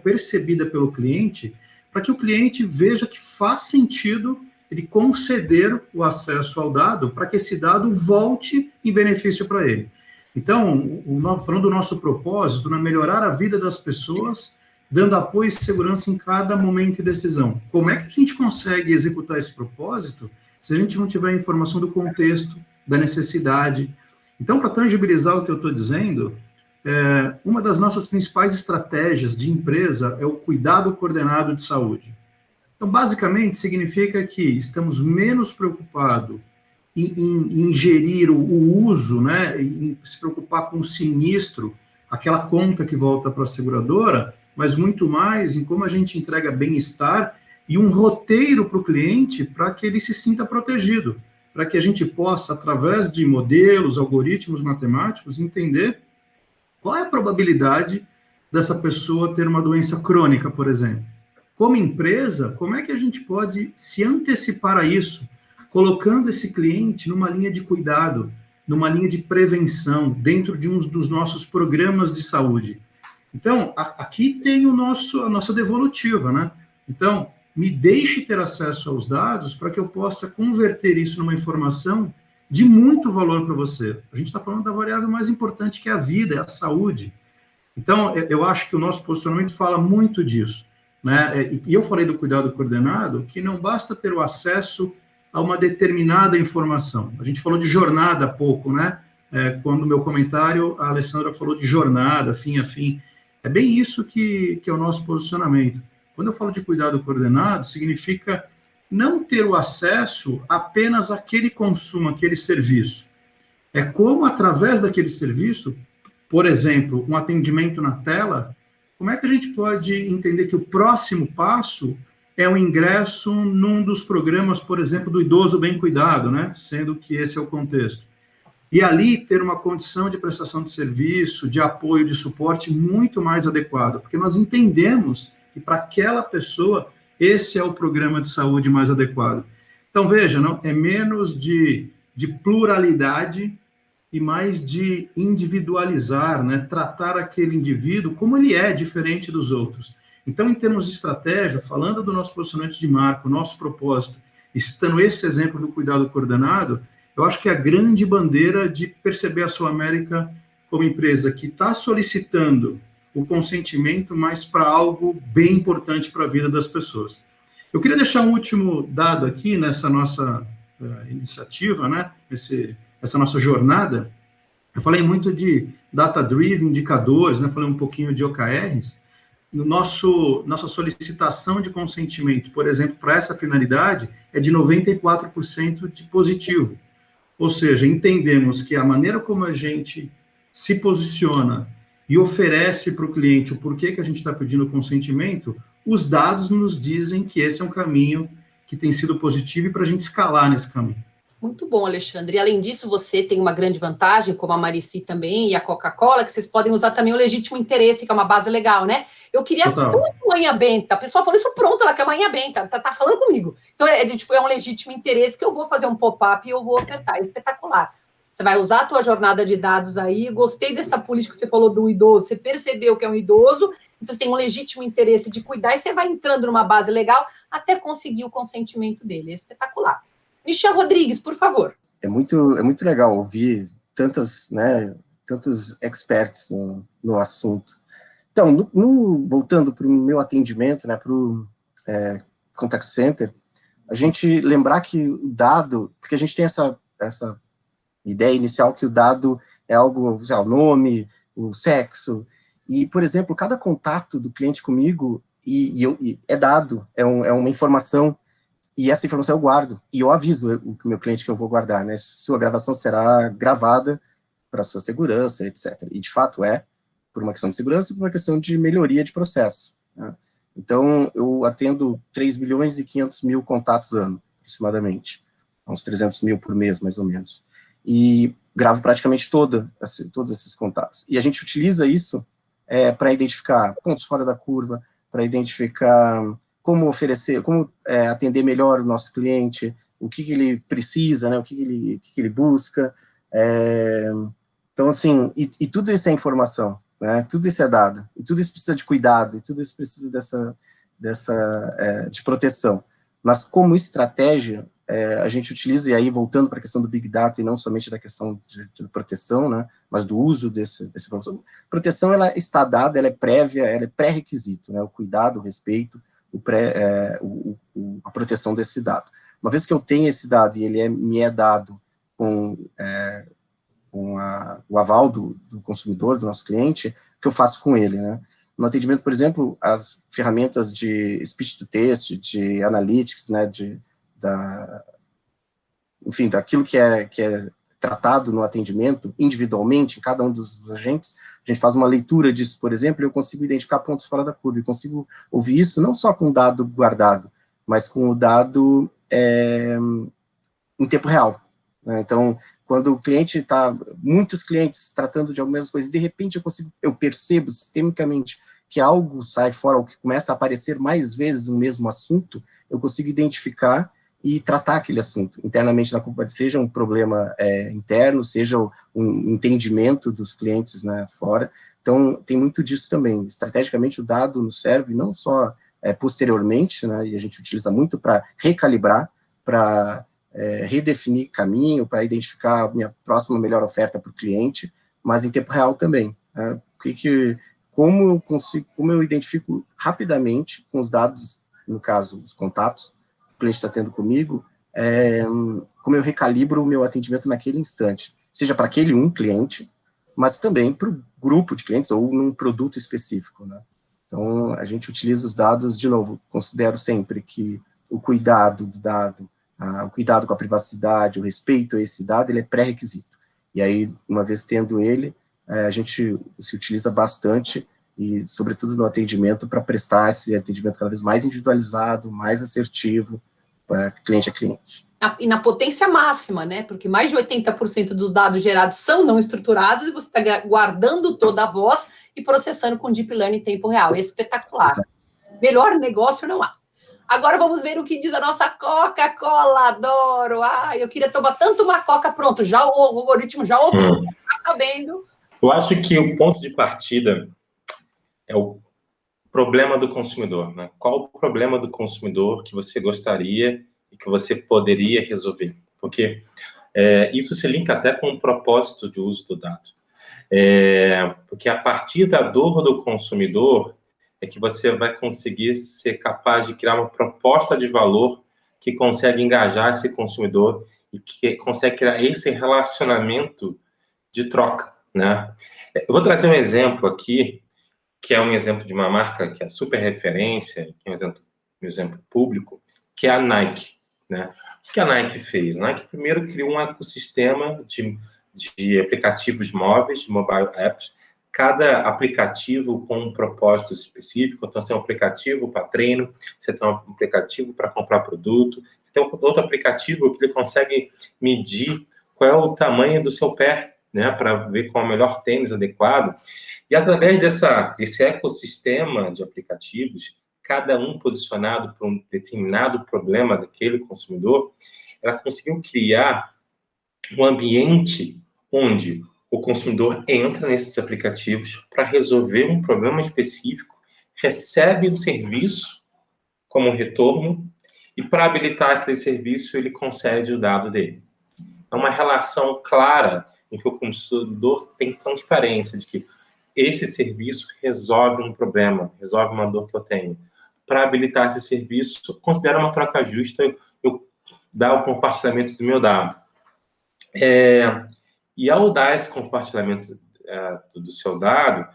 percebida pelo cliente, para que o cliente veja que faz sentido ele conceder o acesso ao dado para que esse dado volte em benefício para ele. Então, falando do nosso propósito, né, melhorar a vida das pessoas, dando apoio e segurança em cada momento e decisão. Como é que a gente consegue executar esse propósito se a gente não tiver informação do contexto, da necessidade? Então, para tangibilizar o que eu estou dizendo, uma das nossas principais estratégias de empresa é o cuidado coordenado de saúde. Então, basicamente, significa que estamos menos preocupados em gerir o uso, né, em se preocupar com o sinistro, aquela conta que volta para a seguradora, mas muito mais em como a gente entrega bem-estar e um roteiro para o cliente para que ele se sinta protegido, para que a gente possa, através de modelos, algoritmos matemáticos, entender qual é a probabilidade dessa pessoa ter uma doença crônica, por exemplo. Como empresa, como é que a gente pode se antecipar a isso, colocando esse cliente numa linha de cuidado, numa linha de prevenção, dentro de um dos nossos programas de saúde? Então, aqui tem a nossa devolutiva, né? Então, me deixe ter acesso aos dados para que eu possa converter isso numa informação de muito valor para você. A gente está falando da variável mais importante, que é a vida, é a saúde. Então, eu acho que o nosso posicionamento fala muito disso, né? E eu falei do cuidado coordenado, que não basta ter o acesso a uma determinada informação. A gente falou de jornada há pouco, né? Quando no meu comentário, a Alessandra falou de jornada, fim a fim. É bem isso que é o nosso posicionamento. Quando eu falo de cuidado coordenado, significa não ter o acesso apenas àquele consumo, àquele serviço. É como, através daquele serviço, por exemplo, um atendimento na tela, como é que a gente pode entender que o próximo passo é o ingresso num dos programas, por exemplo, do idoso bem cuidado, né? Sendo que esse é o contexto. E ali ter uma condição de prestação de serviço, de apoio, de suporte muito mais adequada, porque nós entendemos que para aquela pessoa esse é o programa de saúde mais adequado. Então, veja, não, é menos de pluralidade e mais de individualizar, né? Tratar aquele indivíduo como ele é, diferente dos outros. Então, em termos de estratégia, falando do nosso posicionamento de marca, o nosso propósito, e citando esse exemplo do cuidado coordenado, eu acho que a grande bandeira de perceber a SulAmérica como empresa que está solicitando o consentimento, mas para algo bem importante para a vida das pessoas. Eu queria deixar um último dado aqui nessa nossa iniciativa, né? Essa nossa jornada. Eu falei muito de data-driven, indicadores, né? Falei um pouquinho de OKRs. Nossa solicitação de consentimento, por exemplo, para essa finalidade, é de 94% de positivo. Ou seja, entendemos que a maneira como a gente se posiciona e oferece para o cliente o porquê que a gente está pedindo consentimento, os dados nos dizem que esse é um caminho que tem sido positivo e para a gente escalar nesse caminho. Muito bom, Alexandre. E além disso, você tem uma grande vantagem, como a Marici também e a Coca-Cola, que vocês podem usar também o legítimo interesse, que é uma base legal, né? Eu queria muito manhã benta. A pessoa falou isso pronto, ela quer manhã benta, tá falando comigo. Então, é um legítimo interesse que eu vou fazer um pop-up e eu vou ofertar. É espetacular. Você vai usar a tua jornada de dados aí. Gostei dessa política que você falou do idoso. Você percebeu que é um idoso, então você tem um legítimo interesse de cuidar e você vai entrando numa base legal até conseguir o consentimento dele. É espetacular. Michel Rodrigues, por favor. É muito legal ouvir tantos experts no assunto. Então, voltando para o meu atendimento, né, para o Contact Center, a gente lembrar que o dado, porque a gente tem essa ideia inicial que o dado é algo, o nome, o sexo, e, por exemplo, cada contato do cliente comigo é dado, é uma informação, e essa informação eu guardo, e eu aviso o meu cliente que eu vou guardar, né, sua gravação será gravada para sua segurança, etc. E, de fato, por uma questão de segurança e por uma questão de melhoria de processo, né? Então, eu atendo 3 milhões e 500 mil contatos ano, aproximadamente, uns 300 mil por mês, mais ou menos, e gravo praticamente todos esses contatos. E a gente utiliza isso para identificar pontos fora da curva, para identificar como oferecer, como atender melhor o nosso cliente, o que ele precisa, né, o que ele busca. Então, assim, e tudo isso é informação, né, tudo isso é dado, e tudo isso precisa de cuidado, e tudo isso precisa de proteção. Mas como estratégia, a gente utiliza, e aí voltando para a questão do Big Data, e não somente da questão de proteção, né, mas do uso dessa informação. Proteção, ela está dada, ela é prévia, ela é pré-requisito, né, o cuidado, o respeito, a proteção desse dado. Uma vez que eu tenho esse dado e ele me é dado com o aval do consumidor, do nosso cliente, o que eu faço com ele, né? No atendimento, por exemplo, as ferramentas de speech to text, de analytics, né, enfim, daquilo que é tratado no atendimento individualmente, em cada um dos agentes, a gente faz uma leitura disso, por exemplo, e eu consigo identificar pontos fora da curva, e consigo ouvir isso não só com o dado guardado, mas com o dado em tempo real, né? Então, quando o cliente muitos clientes tratando de algumas coisas, de repente eu percebo sistemicamente que algo sai fora, ou que começa a aparecer mais vezes o mesmo assunto, eu consigo identificar e tratar aquele assunto internamente na companhia, seja um problema interno, seja um entendimento dos clientes, né, fora. Então, tem muito disso também. Estrategicamente, o dado nos serve não só posteriormente, né, e a gente utiliza muito para recalibrar, para redefinir caminho, para identificar a minha próxima melhor oferta para o cliente, mas em tempo real também, né? Como eu identifico rapidamente com os dados, no caso, os contatos que o cliente está tendo comigo, como eu recalibro o meu atendimento naquele instante, seja para aquele cliente, mas também para o grupo de clientes ou num produto específico, né? Então, a gente utiliza os dados, de novo, considero sempre que o cuidado do dado, o cuidado com a privacidade, o respeito a esse dado, ele é pré-requisito. E aí, uma vez tendo ele, a gente se utiliza bastante, e sobretudo no atendimento, para prestar esse atendimento cada vez mais individualizado, mais assertivo, cliente a cliente. E na potência máxima, né? Porque mais de 80% dos dados gerados são não estruturados, e você está guardando toda a voz e processando com Deep Learning em tempo real. É espetacular. Exato. Melhor negócio não há. Agora vamos ver o que diz a nossa Coca-Cola. Adoro. Eu queria tomar tanto uma Coca. Pronto, já o algoritmo já ouviu, está sabendo. Eu acho que o ponto de partida é o problema do consumidor, né? Qual o problema do consumidor que você gostaria e que você poderia resolver? Porque isso se linka até com o propósito de uso do dado. Porque a partir da dor do consumidor é que você vai conseguir ser capaz de criar uma proposta de valor que consegue engajar esse consumidor e que consegue criar esse relacionamento de troca, né? Eu vou trazer um exemplo aqui, que é um exemplo de uma marca que é super referência, que é um exemplo público, que é a Nike, né? O que a Nike fez? A Nike primeiro criou um ecossistema de aplicativos móveis, de mobile apps, cada aplicativo com um propósito específico. Então, você tem um aplicativo para treino, você tem um aplicativo para comprar produto, você tem outro aplicativo que ele consegue medir qual é o tamanho do seu pé, né, para ver qual é o melhor tênis adequado. E através desse ecossistema de aplicativos, cada um posicionado para um determinado problema daquele consumidor, ela conseguiu criar um ambiente onde o consumidor entra nesses aplicativos para resolver um problema específico, recebe um serviço como retorno e, para habilitar aquele serviço, ele concede o dado dele. É uma relação clara em que o consumidor tem transparência de que esse serviço resolve um problema, resolve uma dor que eu tenho. Para habilitar esse serviço, considera uma troca justa eu dar o compartilhamento do meu dado. E ao dar esse compartilhamento do seu dado,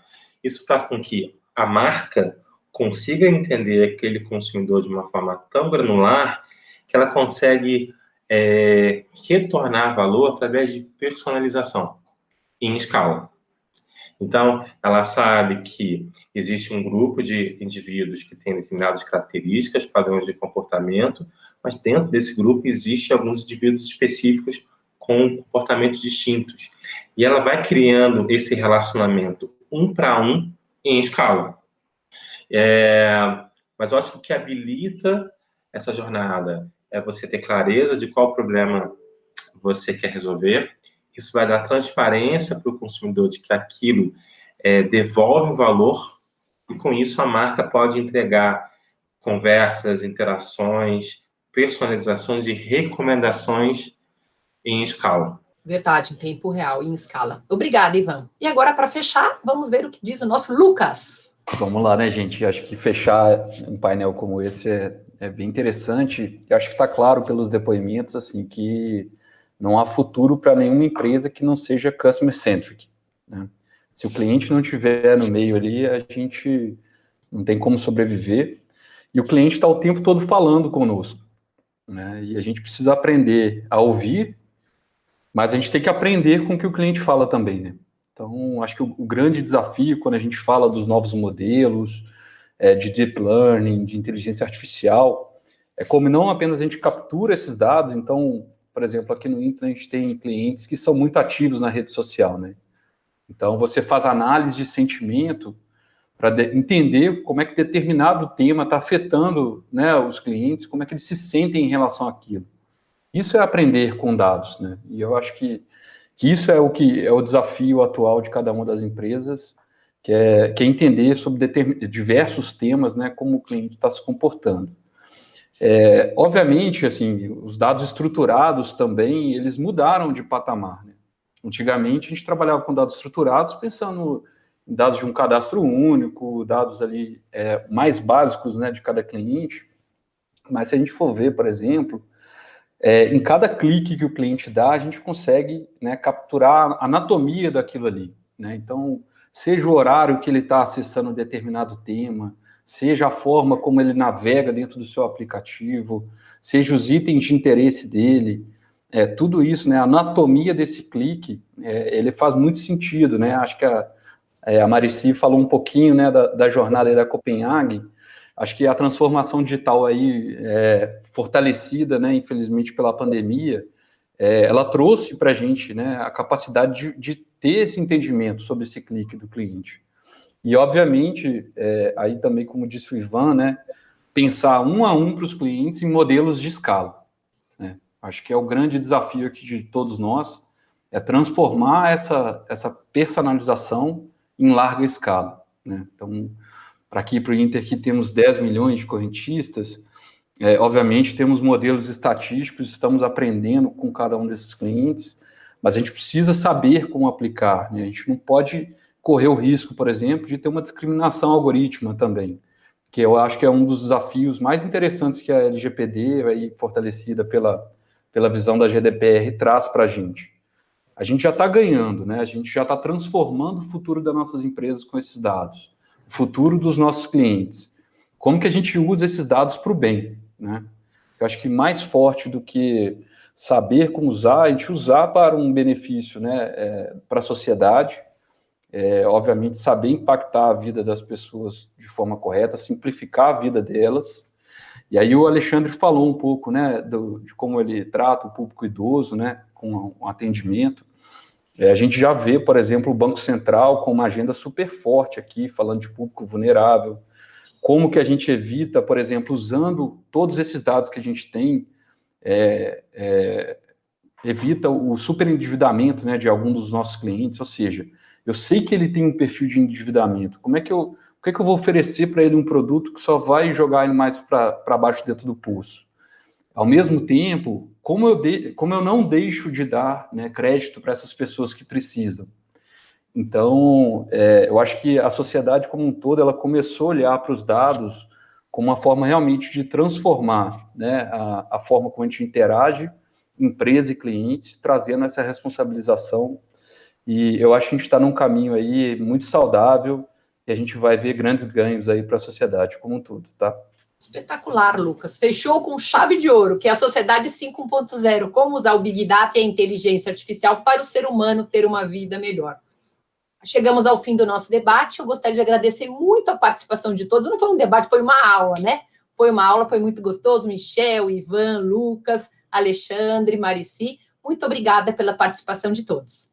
isso faz com que a marca consiga entender aquele consumidor de uma forma tão granular que ela consegue retornar valor através de personalização em escala. Então, ela sabe que existe um grupo de indivíduos que tem determinadas características, padrões de comportamento, mas dentro desse grupo existe alguns indivíduos específicos com comportamentos distintos. E ela vai criando esse relacionamento um para um em escala. Mas eu acho que o que habilita essa jornada é você ter clareza de qual problema você quer resolver. Isso vai dar transparência para o consumidor de que aquilo devolve o valor, e com isso a marca pode entregar conversas, interações, personalizações e recomendações em escala. Verdade, em tempo real, em escala. Obrigada, Ivan. E agora, para fechar, vamos ver o que diz o nosso Lucas. Vamos lá, né, gente? Acho que fechar um painel como esse é bem interessante. Eu acho que está claro pelos depoimentos assim, que não há futuro para nenhuma empresa que não seja customer-centric, né? Se o cliente não estiver no meio ali, a gente não tem como sobreviver. E o cliente está o tempo todo falando conosco, né? E a gente precisa aprender a ouvir, mas a gente tem que aprender com o que o cliente fala também, né? Então, acho que o grande desafio, quando a gente fala dos novos modelos, de deep learning, de inteligência artificial, é como não apenas a gente captura esses dados. Então, por exemplo, aqui no Inter a gente tem clientes que são muito ativos na rede social, né? Então, você faz análise de sentimento para entender como é que determinado tema está afetando, né, os clientes, como é que eles se sentem em relação àquilo. Isso é aprender com dados, né? E eu acho que isso é o desafio atual de cada uma das empresas, que é entender sobre diversos temas, né, como o cliente está se comportando. Obviamente, assim, os dados estruturados também, eles mudaram de patamar, né? Antigamente, a gente trabalhava com dados estruturados pensando em dados de um cadastro único, dados ali mais básicos, né, de cada cliente. Mas se a gente for ver, por exemplo, em cada clique que o cliente dá, a gente consegue, né, capturar a anatomia daquilo ali, né? Então, seja o horário que ele está acessando um determinado tema, seja a forma como ele navega dentro do seu aplicativo, seja os itens de interesse dele, tudo isso, né, a anatomia desse clique, ele faz muito sentido, né? Acho que a Marici falou um pouquinho, né, da jornada aí da Copenhague. Acho que a transformação digital aí, fortalecida, né, infelizmente pela pandemia, ela trouxe para a gente, né, a capacidade de ter esse entendimento sobre esse clique do cliente. E, obviamente, aí também, como disse o Ivan, né, pensar um a um para os clientes em modelos de escala, né? Acho que é o grande desafio aqui de todos nós, é transformar essa personalização em larga escala, né? Então, para o Inter, que temos 10 milhões de correntistas, obviamente temos modelos estatísticos, estamos aprendendo com cada um desses clientes, mas a gente precisa saber como aplicar, né? A gente não pode correr o risco, por exemplo, de ter uma discriminação algorítmica também, que eu acho que é um dos desafios mais interessantes que a LGPD, aí, fortalecida pela visão da GDPR, traz para a gente. A gente já está ganhando, né? A gente já está transformando o futuro das nossas empresas com esses dados, o futuro dos nossos clientes. Como que a gente usa esses dados para o bem, né? Eu acho que mais forte do que saber como usar, a gente usar para um benefício, né, para a sociedade, obviamente saber impactar a vida das pessoas de forma correta, simplificar a vida delas. E aí o Alexandre falou um pouco, né, de como ele trata o público idoso, né, com um atendimento. A gente já vê, por exemplo, o Banco Central com uma agenda super forte aqui, falando de público vulnerável, como que a gente evita, por exemplo, usando todos esses dados que a gente tem, evita o superendividamento, né, de algum dos nossos clientes, ou seja, eu sei que ele tem um perfil de endividamento, o que é que eu vou oferecer para ele um produto que só vai jogar ele mais para baixo dentro do pulso? Ao mesmo tempo, como eu não deixo de dar, né, crédito para essas pessoas que precisam? Então, eu acho que a sociedade como um todo, ela começou a olhar para os dados como uma forma realmente de transformar, né, a forma como a gente interage, empresa e clientes, trazendo essa responsabilização. E eu acho que a gente está num caminho aí muito saudável e a gente vai ver grandes ganhos aí para a sociedade como um todo, tá? Espetacular, Lucas. Fechou com chave de ouro, que é a sociedade 5.0, como usar o Big Data e a inteligência artificial para o ser humano ter uma vida melhor. Chegamos ao fim do nosso debate. Eu gostaria de agradecer muito a participação de todos. Não foi um debate, foi uma aula, né? Foi uma aula, foi muito gostoso. Michel, Ivan, Lucas, Alexandre, Marici. Muito obrigada pela participação de todos.